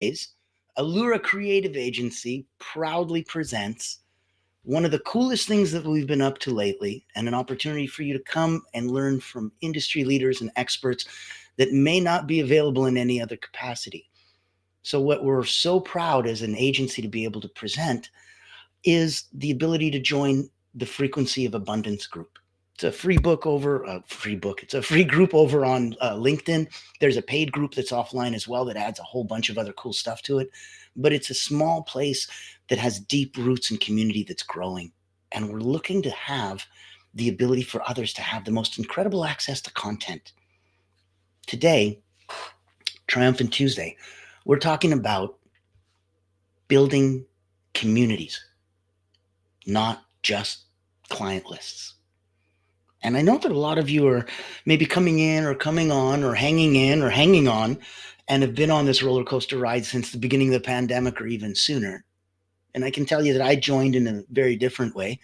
Tuesdays, Allura Creative Agency proudly presents one of the coolest things that we've been up to lately, and an opportunity for you to come and learn from industry leaders and experts that may not be available in any other capacity. So, what we're so proud as an agency to be able to present is the ability to join the Frequency of Abundance group. It's a free book over free book. It's a free group over on LinkedIn. There's a paid group that's offline as well that adds a whole bunch of other cool stuff to it. But it's a small place that has deep roots and community that's growing. And we're looking to have the ability for others to have the most incredible access to content. Today, Triumphant Tuesday, we're talking about building communities, not just client lists. And I know that a lot of you are maybe coming in or coming on or hanging in or hanging on and have been on this roller coaster ride since the beginning of the pandemic or even sooner. And I can tell you that I joined in a very different way.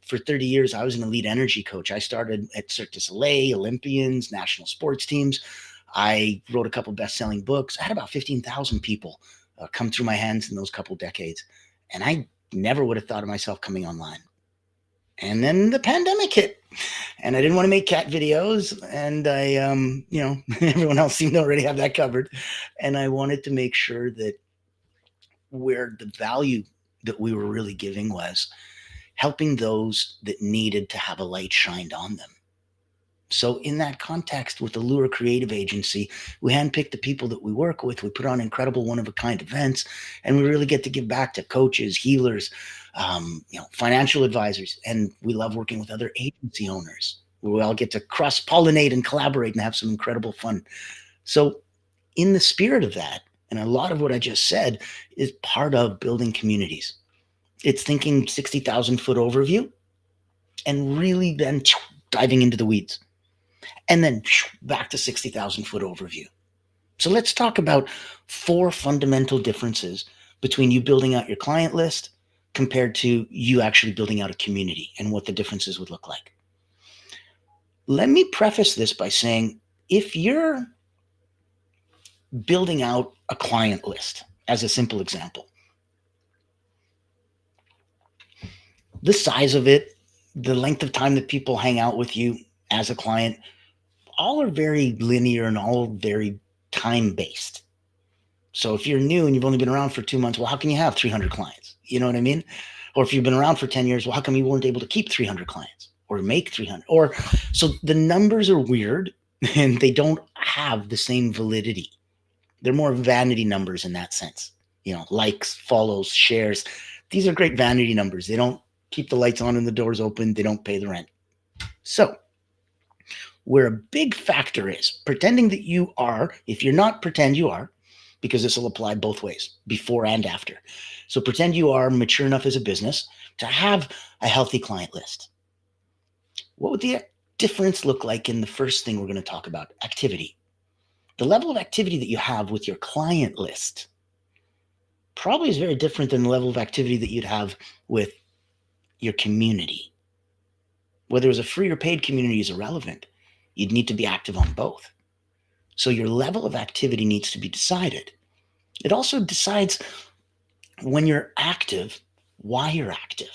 For 30 years, I was an elite energy coach. I started at Cirque du Soleil, Olympians, national sports teams. I wrote a couple best-selling books. I had about 15,000 people come through my hands in those couple decades. And I never would have thought of myself coming online. And then the pandemic hit, and I didn't want to make cat videos, and I, everyone else seemed to already have that covered. And I wanted to make sure that where the value that we were really giving was helping those that needed to have a light shined on them. So in that context, with the Lure Creative Agency, we handpick the people that we work with. We put on incredible one-of-a-kind events, and we really get to give back to coaches, healers, financial advisors, and we love working with other agency owners. We all get to cross-pollinate and collaborate and have some incredible fun. So in the spirit of that, and a lot of what I just said is part of building communities. It's thinking 60,000-foot overview and really then diving into the weeds. And then back to 60,000-foot overview. So let's talk about 4 fundamental differences between you building out your client list compared to you actually building out a community and what the differences would look like. Let me preface this by saying, if you're building out a client list, as a simple example, the size of it, the length of time that people hang out with you as a client, all are very linear and all very time-based. So if you're new and you've only been around for 2 months, well, how can you have 300 clients? You know what I mean? Or if you've been around for 10 years, well, how come you weren't able to keep 300 clients or make 300? Or so the numbers are weird and they don't have the same validity. They're more vanity numbers in that sense. Likes, follows, shares. These are great vanity numbers. They don't keep the lights on and the doors open. They don't pay the rent. So where a big factor is pretending that you are, if you're not, pretend you are, because this will apply both ways, before and after. So pretend you are mature enough as a business to have a healthy client list. What would the difference look like in the first thing we're going to talk about? Activity. The level of activity that you have with your client list probably is very different than the level of activity that you'd have with your community. Whether it was a free or paid community is irrelevant. You'd need to be active on both. So your level of activity needs to be decided. It also decides, when you're active, why you're active.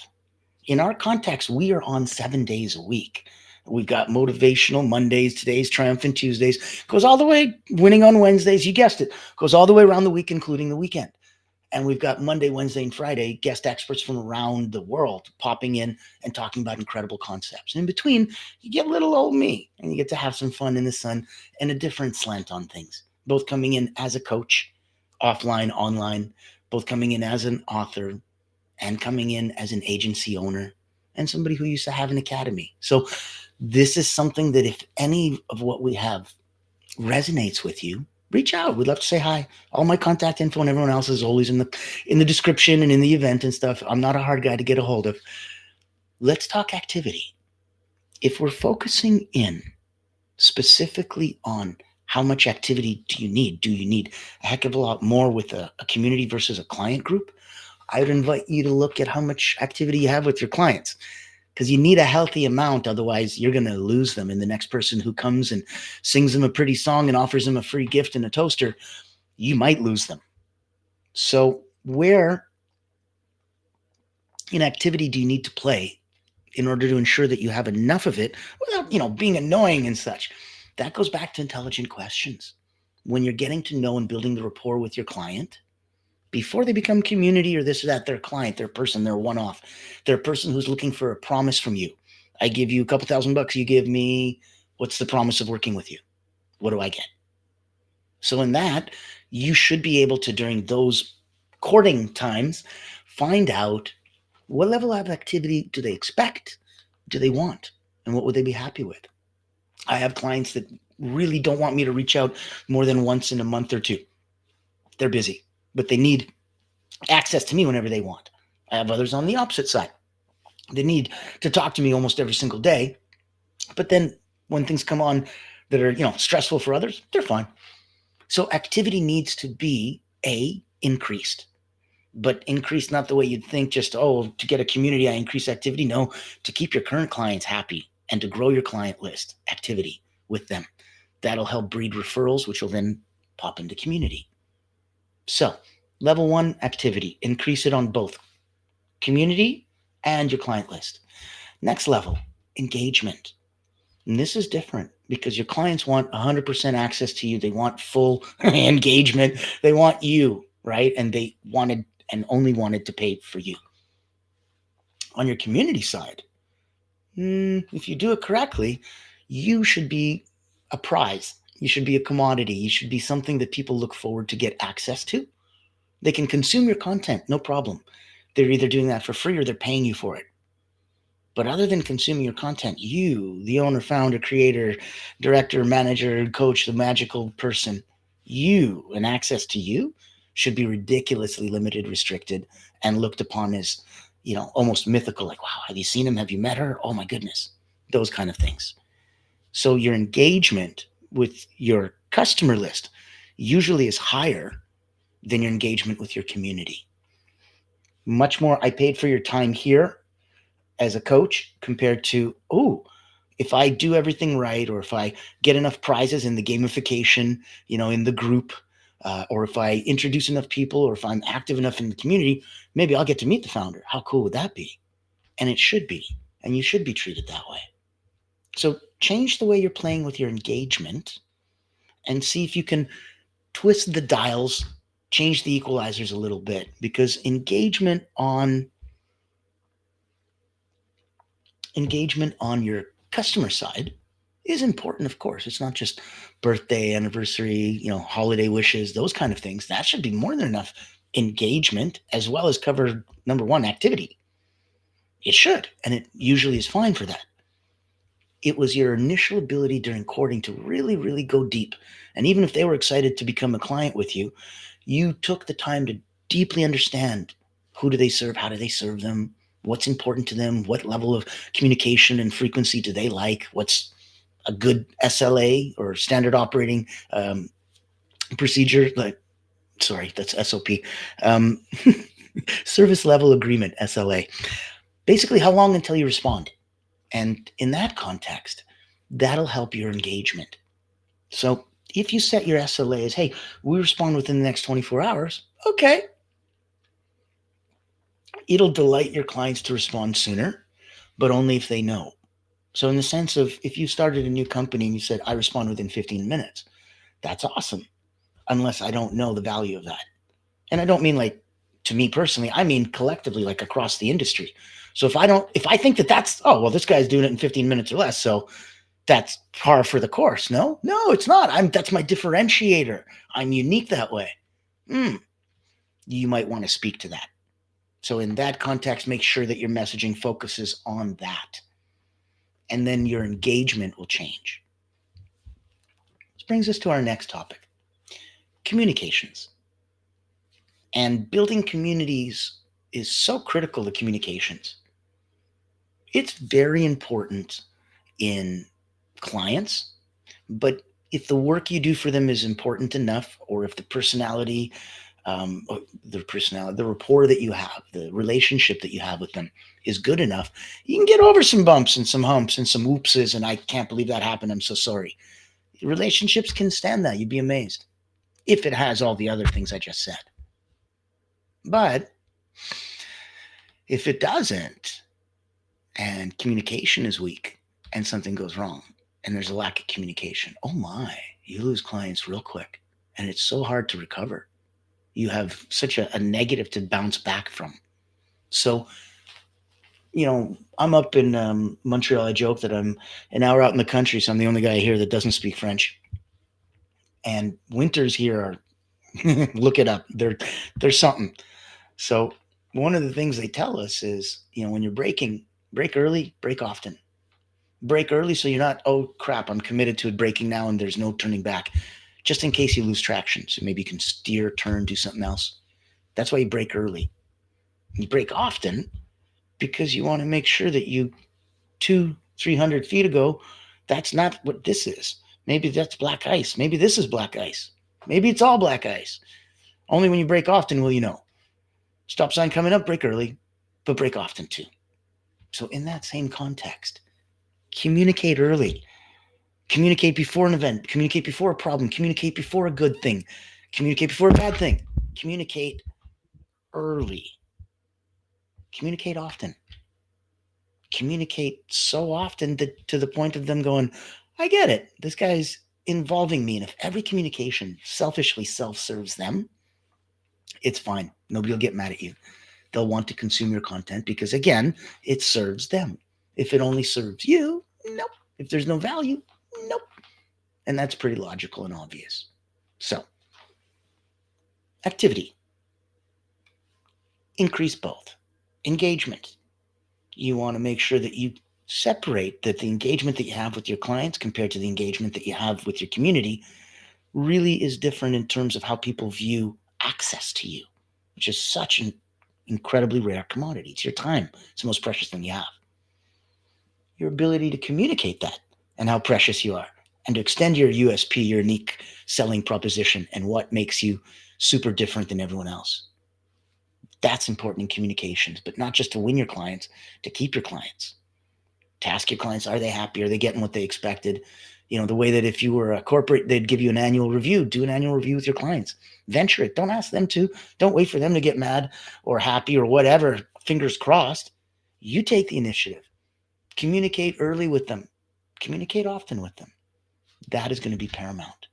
In our context, we are on 7 days a week. We've got motivational Mondays, today's Triumphant Tuesdays, goes all the way, winning on Wednesdays, you guessed it, goes all the way around the week, including the weekend. And we've got Monday, Wednesday, and Friday guest experts from around the world popping in and talking about incredible concepts. And in between, you get little old me, and you get to have some fun in the sun and a different slant on things. Both coming in as a coach, offline, online, both coming in as an author, and coming in as an agency owner, and somebody who used to have an academy. So this is something that if any of what we have resonates with you, reach out. We'd love to say hi. All my contact info and everyone else is always in the description and in the event and stuff. I'm not a hard guy to get a hold of. Let's talk activity. If we're focusing in specifically on how much activity do you need a heck of a lot more with a community versus a client group? I would invite you to look at how much activity you have with your clients, because you need a healthy amount. Otherwise, you're going to lose them. And the next person who comes and sings them a pretty song and offers them a free gift and a toaster, you might lose them. So where in activity do you need to play in order to ensure that you have enough of it without, being annoying and such? That goes back to intelligent questions. When you're getting to know and building the rapport with your client, before they become community or this or that, they're a client, they're a person, they're one off. They're a person who's looking for a promise from you. I give you a couple $1,000, you give me, what's the promise of working with you? What do I get? So in that, you should be able to, during those courting times, find out what level of activity do they expect, do they want, and what would they be happy with? I have clients that really don't want me to reach out more than once in a month or two. They're busy, but they need access to me whenever they want. I have others on the opposite side. They need to talk to me almost every single day, but then when things come on that are, stressful for others, they're fine. So activity needs to be increased, but increased not the way you'd think, just, to get a community, I increase activity. No, to keep your current clients happy and to grow your client list, activity with them. That'll help breed referrals, which will then pop into community. So level 1, activity, increase it on both community and your client list. Next level, engagement. And this is different because your clients want 100% access to you. They want full engagement. They want you, right? And they wanted and only wanted to pay for you. On your community side, if you do it correctly, you should be a prize. You should be a commodity. You should be something that people look forward to get access to. They can consume your content, no problem. They're either doing that for free or they're paying you for it. But other than consuming your content, you, the owner, founder, creator, director, manager, coach, the magical person, you and access to you should be ridiculously limited, restricted, and looked upon as, almost mythical. Like, wow, have you seen him? Have you met her? Oh my goodness. Those kind of things. So your engagement with your customer list usually is higher than your engagement with your community. Much more, I paid for your time here as a coach compared to, if I do everything right, or if I get enough prizes in the gamification, in the group, or if I introduce enough people, or if I'm active enough in the community, maybe I'll get to meet the founder. How cool would that be? And it should be, and you should be treated that way. So change the way you're playing with your engagement and see if you can twist the dials, change the equalizers a little bit, because engagement on your customer side is important, of course. It's not just birthday, anniversary, holiday wishes, those kind of things. That should be more than enough engagement, as well as cover, number 1, activity. It should, and it usually is fine for that. It was your initial ability during courting to really, really go deep. And even if they were excited to become a client with you, you took the time to deeply understand, who do they serve? How do they serve them? What's important to them? What level of communication and frequency do they like? What's a good SLA, or standard operating procedure? That's SOP. Service level agreement, SLA. Basically, how long until you respond? And in that context, that'll help your engagement. So if you set your SLA as, hey, we respond within the next 24 hours, okay. It'll delight your clients to respond sooner, but only if they know. So in the sense of, if you started a new company and you said, I respond within 15 minutes, that's awesome. Unless I don't know the value of that. And I don't mean like to me personally, I mean collectively, like across the industry. So if I think that that's, this guy's doing it in 15 minutes or less, so that's par for the course. No, it's not. That's my differentiator. I'm unique that way. You might want to speak to that. So in that context, make sure that your messaging focuses on that. And then your engagement will change. This brings us to our next topic, communications. And building communities is so critical to communications. It's very important in clients, but if the work you do for them is important enough, or if the personality, the rapport that you have, the relationship that you have with them is good enough, you can get over some bumps and some humps and some oopses, and I can't believe that happened, I'm so sorry. Relationships can stand that. You'd be amazed if it has all the other things I just said. But if it doesn't, and communication is weak, and something goes wrong, and there's a lack of communication, oh my, you lose clients real quick. And it's so hard to recover. You have such a negative to bounce back from. So, I'm up in Montreal. I joke that I'm an hour out in the country, so I'm the only guy here that doesn't speak French. And winters here are, look it up. There's something. So one of the things they tell us is, when you're breaking, break early, break often. Break early so you're not, oh crap, I'm committed to it breaking now and there's no turning back. Just in case you lose traction. So maybe you can steer, turn, do something else. That's why you break early. You break often because you want to make sure that 200-300 feet ago, that's not what this is. Maybe that's black ice. Maybe this is black ice. Maybe it's all black ice. Only when you break often will you know. Stop sign coming up, break early, but break often too. So in that same context, communicate early. Communicate before an event. Communicate before a problem. Communicate before a good thing. Communicate before a bad thing. Communicate early. Communicate often. Communicate so often that to the point of them going, I get it. This guy's involving me. And if every communication selfishly self-serves them, it's fine. Nobody will get mad at you. They'll want to consume your content because, again, it serves them. If it only serves you, nope. If there's no value, nope. And that's pretty logical and obvious. So, activity. Increase both. Engagement. You want to make sure that you separate that the engagement that you have with your clients compared to the engagement that you have with your community really is different in terms of how people view access to you, which is such an incredibly rare commodity. It's your time. It's the most precious thing you have. Your ability to communicate that and how precious you are and to extend your USP, your unique selling proposition, and what makes you super different than everyone else. That's important in communications, but not just to win your clients, to keep your clients. To ask your clients, are they happy? Are they getting what they expected? The way that if you were a corporate, they'd give you an annual review. Do an annual review with your clients. Venture it. Don't ask them to. Don't wait for them to get mad or happy or whatever. Fingers crossed. You take the initiative. Communicate early with them. Communicate often with them. That is going to be paramount.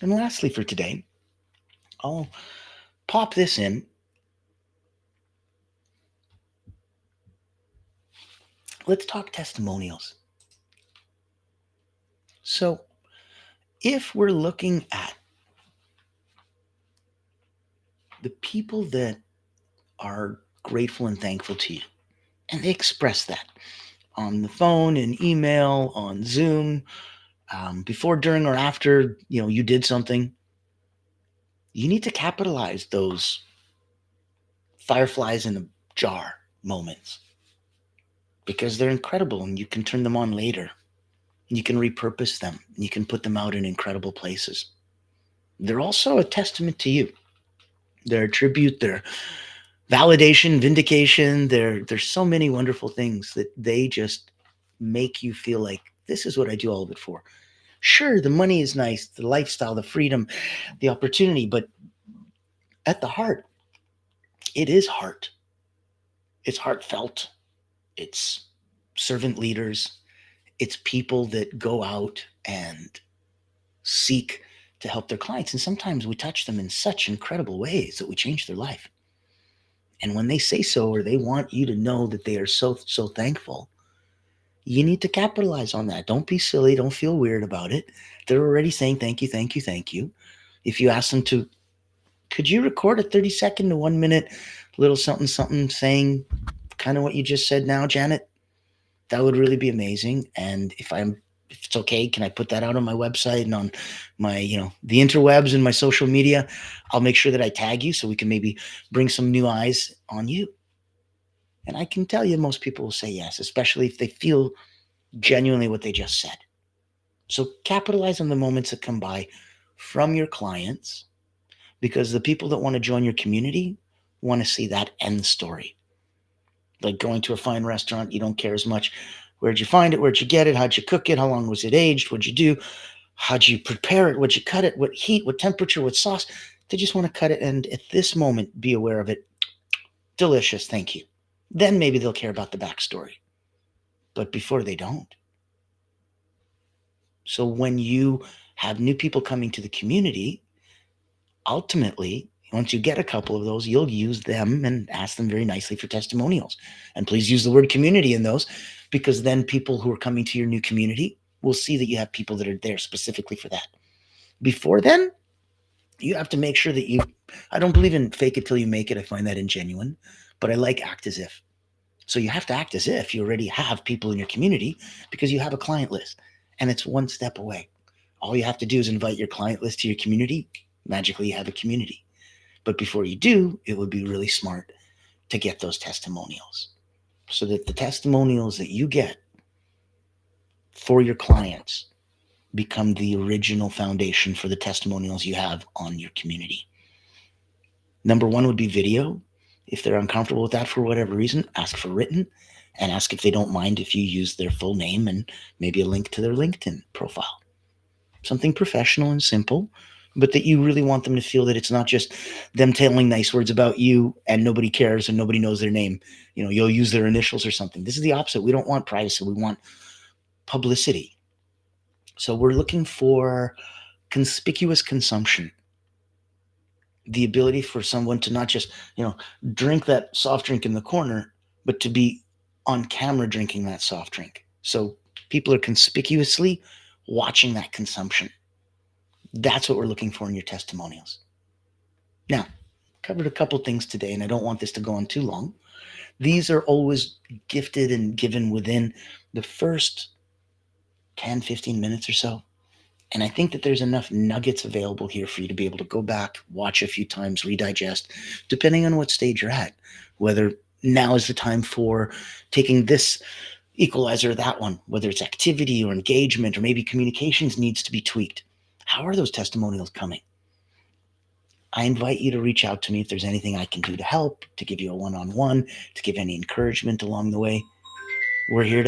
And lastly for today, I'll pop this in. Let's talk testimonials. So if we're looking at the people that are grateful and thankful to you, and they express that on the phone, in email, on Zoom, before, during, or after, you did something, you need to capitalize those fireflies in a jar moments because they're incredible and you can turn them on later and you can repurpose them and you can put them out in incredible places. They're also a testament to you. They're a tribute, they're validation, vindication. There's so many wonderful things that they just make you feel like this is what I do all of it for. Sure, the money is nice, the lifestyle, the freedom, the opportunity, but at the heart, it is heart. It's heartfelt. It's servant leaders. It's people that go out and seek to help their clients. And sometimes we touch them in such incredible ways that we change their life. And when they say so, or they want you to know that they are so thankful, you need to capitalize on that. Don't be silly. Don't feel weird about it. They're already saying thank you, thank you, thank you. If you ask them to, could you record a 30-second to 1 minute little something saying kind of what you just said now, Janet? That would really be amazing. And if it's okay, can I put that out on my website and on my, the interwebs and my social media? I'll make sure that I tag you so we can maybe bring some new eyes on you. And I can tell you most people will say yes, especially if they feel genuinely what they just said. So capitalize on the moments that come by from your clients, because the people that want to join your community want to see that end story. Like going to a fine restaurant, you don't care as much. Where'd you find it? Where'd you get it? How'd you cook it? How long was it aged? What'd you do? How'd you prepare it? What'd you cut it? What heat? What temperature? What sauce? They just want to cut it and at this moment be aware of it. Delicious, thank you. Then maybe they'll care about the backstory. But before they don't. So when you have new people coming to the community, ultimately, once you get a couple of those, you'll use them and ask them very nicely for testimonials. And please use the word community in those, because then people who are coming to your new community will see that you have people that are there specifically for that. Before then, you have to make sure that I don't believe in fake it till you make it. I find that ingenuine, but I like act as if. So you have to act as if you already have people in your community because you have a client list and it's one step away. All you have to do is invite your client list to your community. Magically, you have a community. But before you do, it would be really smart to get those testimonials so that the testimonials that you get for your clients become the original foundation for the testimonials you have on your community. Number one would be video. If they're uncomfortable with that for whatever reason, ask for written and ask if they don't mind if you use their full name and maybe a link to their LinkedIn profile. Something professional and simple, but that you really want them to feel that it's not just them telling nice words about you and nobody cares and nobody knows their name. You'll use their initials or something. This is the opposite. We don't want privacy. We want publicity. So we're looking for conspicuous consumption. The ability for someone to not just, drink that soft drink in the corner, but to be on camera drinking that soft drink. So people are conspicuously watching that consumption. That's what we're looking for in your testimonials. Now, covered a couple things today, and I don't want this to go on too long. These are always gifted and given within the first 10, 15 minutes or so. And I think that there's enough nuggets available here for you to be able to go back, watch a few times, redigest, depending on what stage you're at. Whether now is the time for taking this equalizer or that one, whether it's activity or engagement or maybe communications needs to be tweaked. How are those testimonials coming? I invite you to reach out to me if there's anything I can do to help, to give you a one-on-one, to give any encouragement along the way. We're here to help.